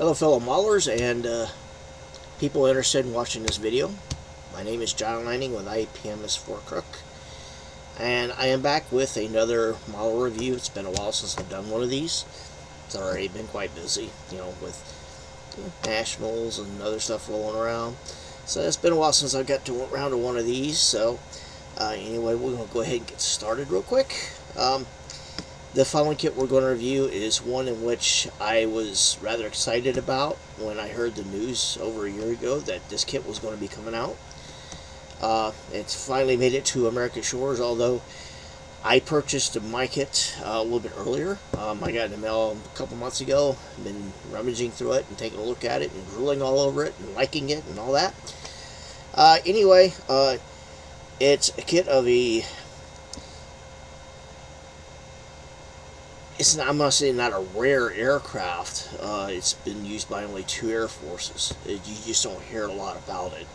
Hello fellow maulers and people interested in watching this video. My name is John Lanning with IPMS for Crook, and I am back with another model review. It's been a while since I've done one of these. It's already been quite busy, with nationals and other stuff rolling around. So it's been a while since I got around to one of these. So anyway, we're going to go ahead and get started real quick. The following kit we're going to review is one in which I was rather excited about when I heard the news over a year ago that this kit was going to be coming out. It's finally made it to American shores, although I purchased my kit a little bit earlier. I got it in the mail a couple months ago. I've been rummaging through it and taking a look at it and drooling all over it and liking it and all that. Anyway, it's a kit of a... I'm going to say not a rare aircraft. It's been used by only 2 air forces. You just don't hear a lot about it.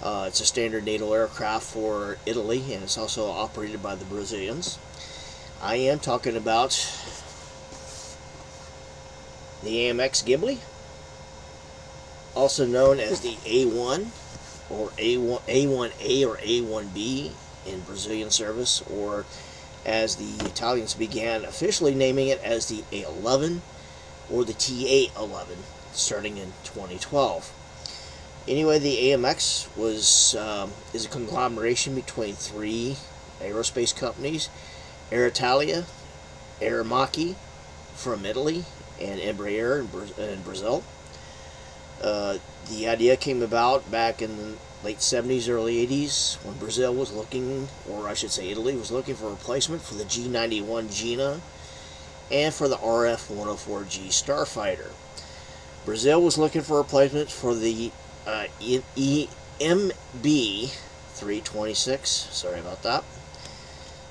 It's a standard NATO aircraft for Italy, and it's also operated by the Brazilians. I am talking about the AMX Ghibli, also known as the A1 or A1A or A1B in Brazilian service, or as the Italians began officially naming it as the A11 or the TA11 starting in 2012. Anyway, the AMX is a conglomeration between 3 aerospace companies: Air Italia, Air Macchi from Italy, and Embraer in Brazil. The idea came about back in the late 70s, early 80s, when Brazil was looking, or I should say Italy, was looking for a replacement for the G91 Gina and for the RF-104G Starfighter. Brazil was looking for a replacement for the MB-326, sorry about that,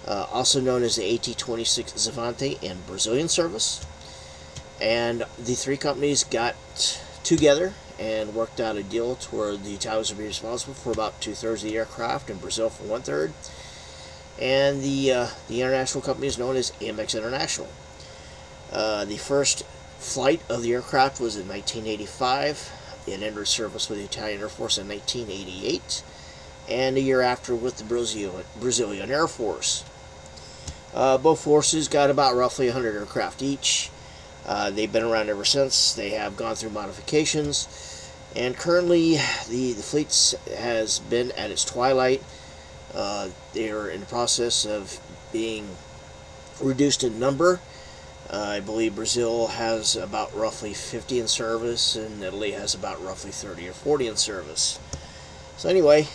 also known as the AT-26 Zavante in Brazilian service. And the 3 companies got together and worked out a deal to where the Italians would be responsible for about 2/3 of the aircraft and Brazil for 1/3. And the international company is known as AMX International. The first flight of the aircraft was in 1985. It entered service with the Italian Air Force in 1988, and a year after with the Brazilian Air Force. Both forces got about roughly 100 aircraft each. They've been around ever since. They have gone through modifications, and currently the fleet has been at its twilight. They are in the process of being reduced in number. I believe Brazil has about roughly 50 in service, and Italy has about roughly 30 or 40 in service. So anyway,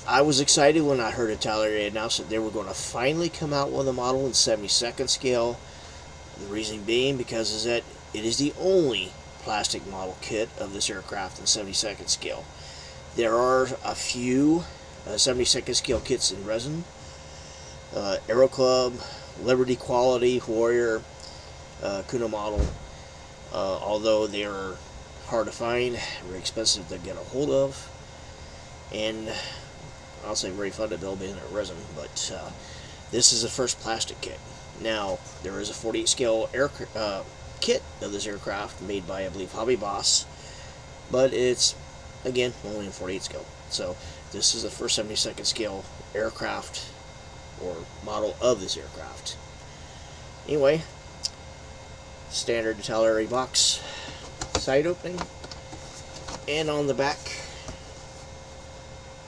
I was excited when I heard Italeri announce that they were going to finally come out with a model in 72nd scale. The reason being because is that it is the only plastic model kit of this aircraft in 72nd scale. There are a few 72nd scale kits in resin. Aero Club, Liberty Quality, Warrior, Kuno model, although they are hard to find, very expensive to get a hold of, and I'll say very fun to build in a resin, but this is the first plastic kit. Now, there is a 48 scale kit of this aircraft made by, I believe, Hobby Boss, but it's, again, only in 48 scale. So this is the first 72nd scale aircraft or model of this aircraft. Anyway, standard Italeri box side opening, and on the back,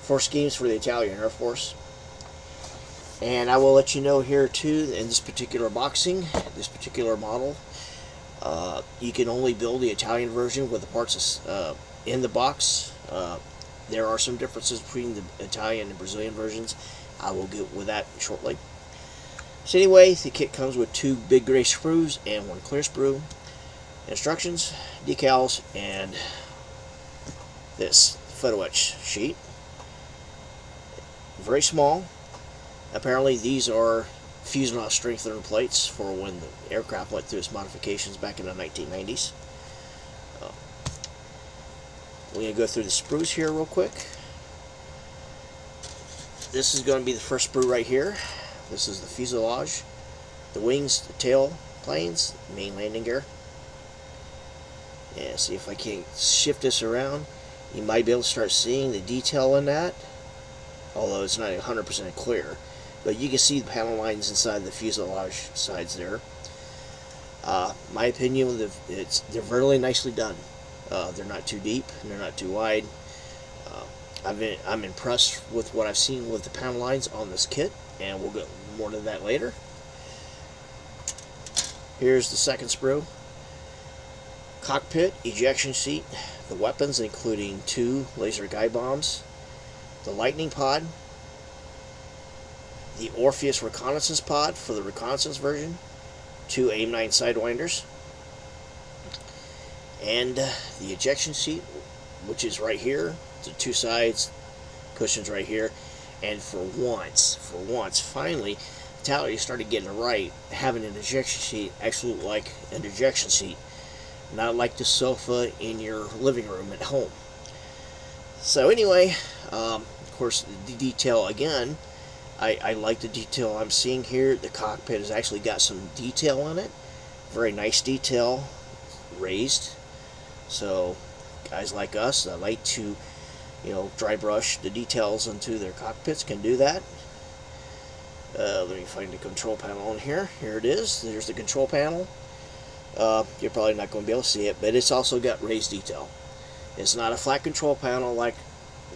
4 schemes for the Italian Air Force. And I will let you know here too, in this particular boxing, this particular model, you can only build the Italian version with the parts in the box. There are some differences between the Italian and Brazilian versions. I will get with that shortly. So anyway, the kit comes with 2 big gray sprues and 1 clear sprue. Instructions, decals, and this photo etch sheet. Very small. Apparently these are fuselage strengthener plates for when the aircraft went through its modifications back in the 1990s. We're going to go through the sprues here real quick. This is going to be the first sprue right here. This is the fuselage, the wings, the tail planes, main landing gear. And see if I can shift this around. You might be able to start seeing the detail in that, although it's not 100% clear. But you can see the panel lines inside the fuselage sides there. My opinion, they're really nicely done. They're not too deep and they're not too wide. I'm impressed with what I've seen with the panel lines on this kit, and we'll get more to that later. Here's the second sprue. Cockpit, ejection seat, the weapons including 2 laser guide bombs, the lightning pod, the Orpheus reconnaissance pod for the reconnaissance version, 2 AIM-9 sidewinders, and the ejection seat, which is right here. The 2 sides, cushions right here, and for once, finally, Italeri started getting it right, having an ejection seat actually look like an ejection seat, not like the sofa in your living room at home. So anyway, of course, the detail again, I like the detail I'm seeing here. The cockpit has actually got some detail in it, very nice detail, raised. So guys like us that like to, dry brush the details into their cockpits can do that. Let me find the control panel on here. Here it is. There's the control panel. You're probably not going to be able to see it, but it's also got raised detail. It's not a flat control panel like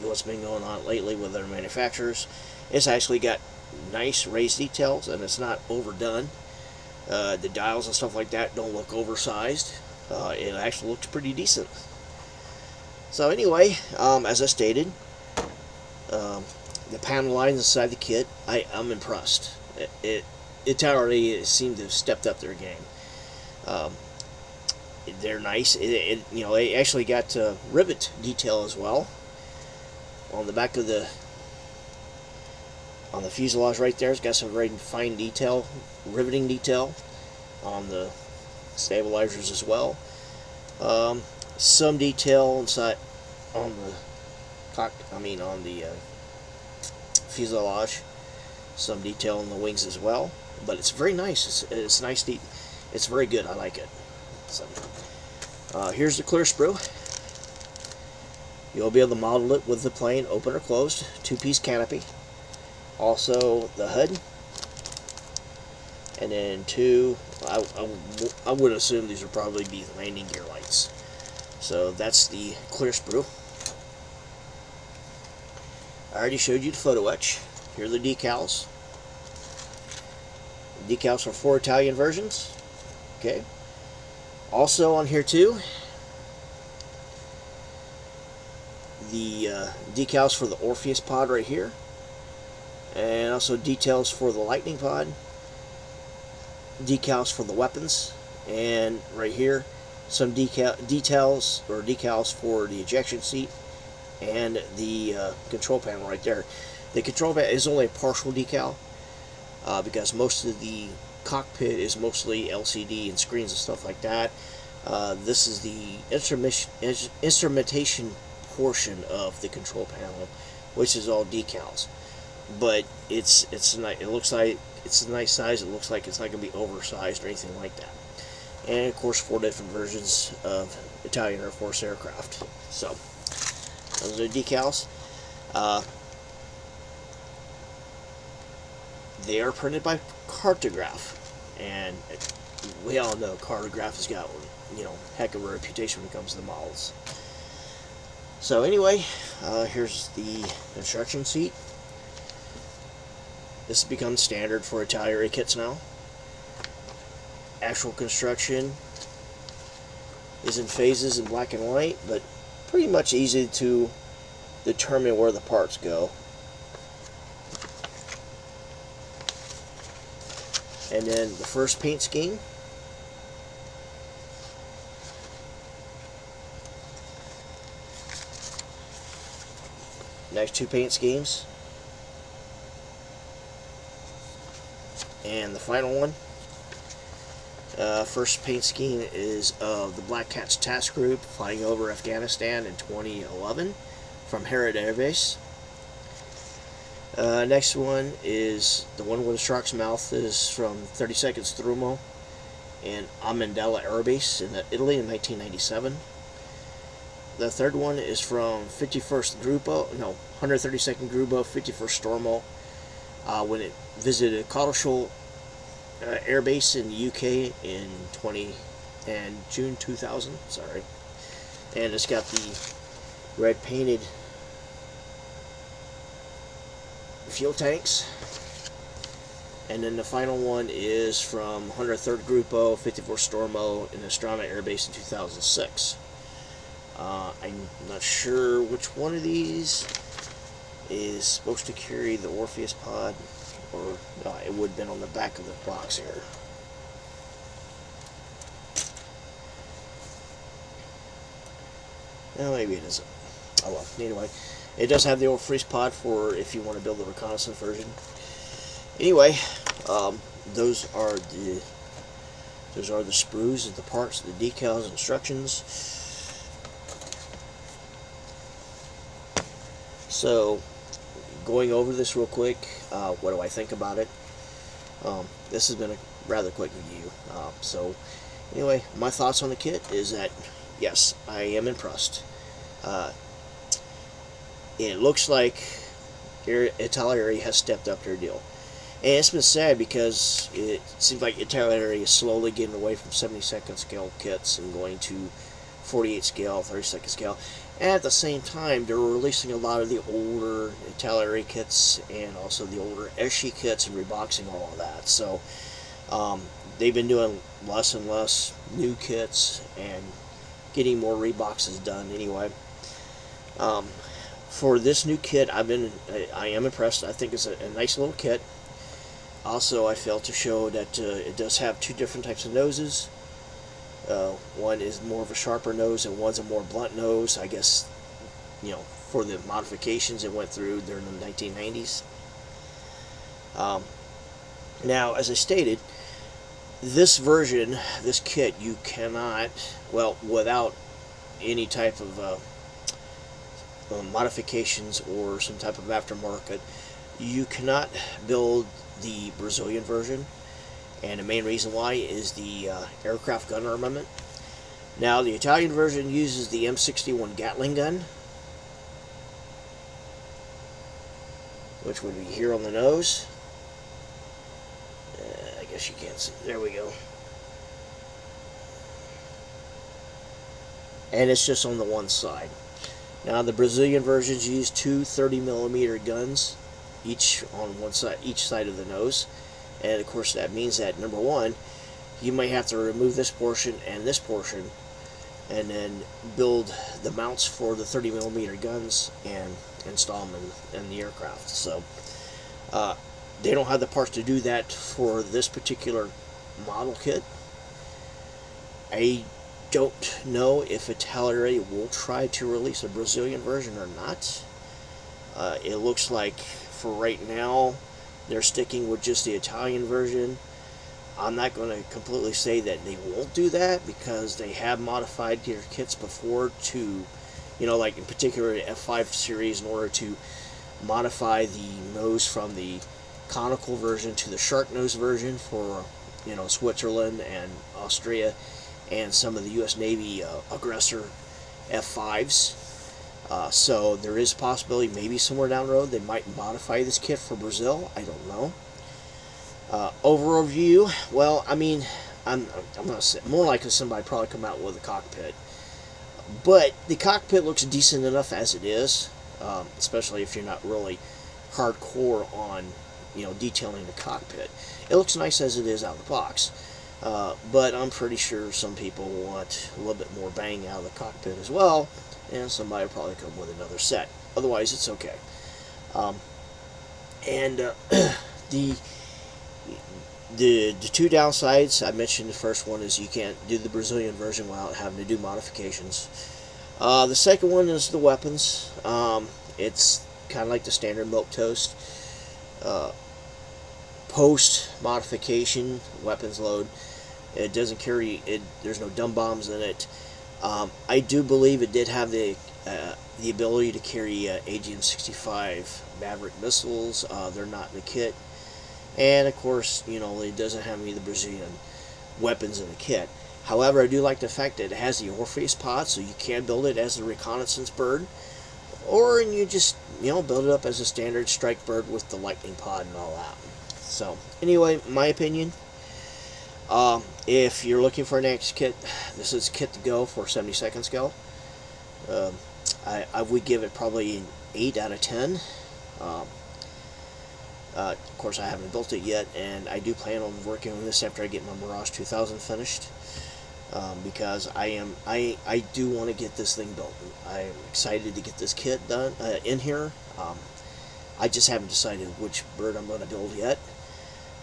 what's been going on lately with other manufacturers. It's actually got nice raised details, and it's not overdone. The dials and stuff like that don't look oversized. It actually looks pretty decent. So anyway, as I stated, the panel lines inside the kit, I'm impressed. It already seemed to have stepped up their game. They're nice. They actually got rivet detail as well on the back of on the fuselage right there. It's got some very fine detail, riveting detail on the stabilizers as well. Some detail inside on the fuselage. Some detail on the wings as well. But it's very nice. It's nice. It's very good. I like it. So, here's the clear sprue. You'll be able to model it with the plane open or closed. 2-piece canopy. Also the HUD. And then 2, I would assume these would probably be landing gear lights. So that's the clear sprue. I already showed you the photo etch. Here are the decals. Decals for 4 Italian versions. Okay. Also on here too, the decals for the Orpheus pod right here, and also details for the lightning pod, decals for the weapons, and right here some decals for the ejection seat and the control panel right there. The control panel is only a partial decal because most of the cockpit is mostly LCD and screens and stuff like that. This is the instrumentation portion of the control panel, which is all decals. But it's nice. It looks like it's a nice size. It looks like it's not going to be oversized or anything like that. And of course, 4 different versions of Italian Air Force aircraft. So those are the decals. They are printed by Cartograph, and we all know Cartograph has got heck of a reputation when it comes to the models. So anyway, here's the instruction sheet. This has become standard for Italeri kits now. Actual construction is in phases in black and white, but pretty much easy to determine where the parts go. And then the first paint scheme. Next 2 paint schemes. And the final one. First paint scheme is of the Black Cat's task group flying over Afghanistan in 2011 from Herat Air Base. Next one is the one with the shark's mouth is from 30 Seconds Thrumo in Amendola Air Base in Italy in 1997. The third one is from 51st Gruppo, no, 132nd Gruppo, 51st Stormo, when it visited Cottesloe Air Base in the UK in June 2000. Sorry, and it's got the red painted fuel tanks. And then the final one is from 103rd Gruppo, 54th Stormo in Ostrava Air Base in 2006. I'm not sure which one of these is supposed to carry the Orpheus pod, or no, it would have been on the back of the box here. No, maybe it isn't. Oh well, anyway, it does have the Orpheus pod for if you want to build the reconnaissance version. Anyway, those are the sprues, the parts, the decals, instructions. So, going over this real quick, what do I think about it? This has been a rather quick review. So, anyway, my thoughts on the kit is that, yes, I am impressed. It looks like Italeri has stepped up their deal. And it's been sad because it seems like Italeri is slowly getting away from 72nd scale kits and going to 48 scale, 32nd scale. And at the same time, they're releasing a lot of the older Italeri kits and also the older Eschi kits and reboxing all of that. So they've been doing less and less new kits and getting more reboxes done anyway. For this new kit, I am impressed. I think it's a nice little kit. Also, I failed to show that it does have two different types of noses. One is more of a sharper nose and one's a more blunt nose. I guess, for the modifications it went through during the 1990s. Now, as I stated, this version, this kit, you cannot, well, without any type of modifications or some type of aftermarket, you cannot build the Brazilian version, and the main reason why is the aircraft gun armament. Now, the Italian version uses the M61 Gatling gun, which would be here on the nose. I guess you can't see. There we go. And it's just on the one side. Now, the Brazilian versions use two 30mm guns, each on one side, each side of the nose. And of course, that means that, number one, you may have to remove this portion and this portion, and then build the mounts for the 30mm guns and install them in the aircraft. So they don't have the parts to do that for this particular model kit. I don't know if Italeri will try to release a Brazilian version or not. It looks like for right now they're sticking with just the Italian version. I'm not going to completely say that they won't do that, because they have modified their kits before to, like in particular the F5 series, in order to modify the nose from the conical version to the shark nose version for, Switzerland and Austria and some of the U.S. Navy aggressor F5s. So there is a possibility maybe somewhere down the road they might modify this kit for Brazil. I don't know. Overall view, well, I mean, I'm going to say more likely somebody probably come out with a cockpit. But the cockpit looks decent enough as it is, especially if you're not really hardcore on, detailing the cockpit. It looks nice as it is out of the box. But I'm pretty sure some people want a little bit more bang out of the cockpit as well, and somebody will probably come with another set. Otherwise, it's okay. The two downsides I mentioned, the first one is you can't do the Brazilian version without having to do modifications. The second one is the weapons. It's kind of like the standard milquetoast. Post modification weapons load, it doesn't carry it. There's no dumb bombs in it. I do believe it did have the ability to carry AGM-65 Maverick missiles. They're not in the kit, and of course, it doesn't have any of the Brazilian weapons in the kit. However, I do like the fact that it has the Orpheus pod, so you can build it as a reconnaissance bird, or you just, build it up as a standard strike bird with the lightning pod and all that. So anyway, my opinion, if you're looking for an AMX kit, this is kit to go for 72nd scale. I would give it probably an 8 out of 10. Of course, I haven't built it yet, and I do plan on working on this after I get my Mirage 2000 finished, because I do want to get this thing built. I'm excited to get this kit done in here. I just haven't decided which bird I'm going to build yet,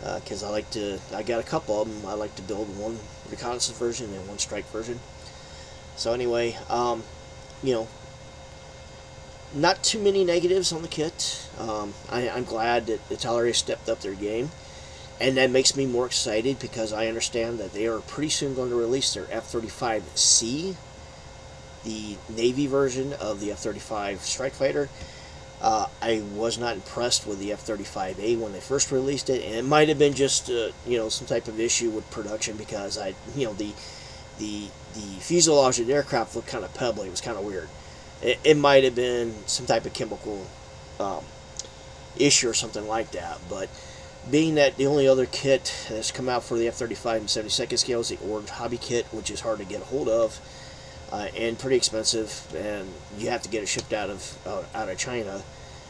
because I got a couple of them. I like to build one reconnaissance version and one strike version. So anyway, not too many negatives on the kit. I'm glad that Italeri stepped up their game, and that makes me more excited because I understand that they are pretty soon going to release their F-35C, the Navy version of the F-35 Strike Fighter. I was not impressed with the F-35A when they first released it, and it might have been just some type of issue with production, because the fuselage of the aircraft looked kind of pebbly. It was kind of weird. It might have been some type of chemical issue or something like that, but being that the only other kit that's come out for the F-35 and 72nd scale is the Org Hobby kit, which is hard to get a hold of and pretty expensive, and you have to get it shipped out of China,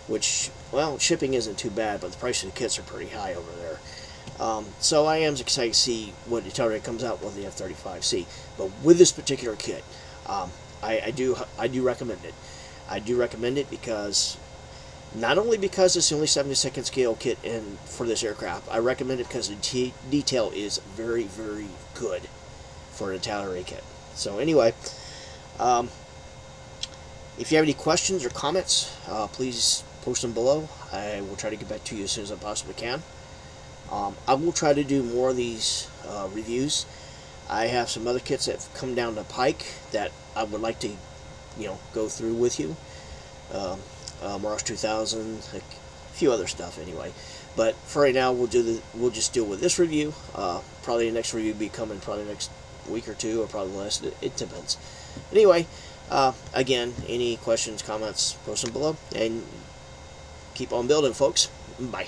which, well, shipping isn't too bad, but the price of the kits are pretty high over there. So I am excited to see what Italeri comes out with the F-35C, but with this particular kit, I do recommend it. I do recommend it because, not only because it's the only 72nd scale kit for this aircraft, I recommend it because the detail is very, very good for an Italeri kit. So anyway, if you have any questions or comments, please post them below. I will try to get back to you as soon as I possibly can. I will try to do more of these reviews. I have some other kits that have come down the pike that I would like to, go through with you. Mirage 2000, a few other stuff anyway. But for right now, we'll just deal with this review. Probably the next review will be coming probably next week or two, or probably less. It depends. Anyway, again, any questions, comments, post them below, and keep on building, folks. Bye.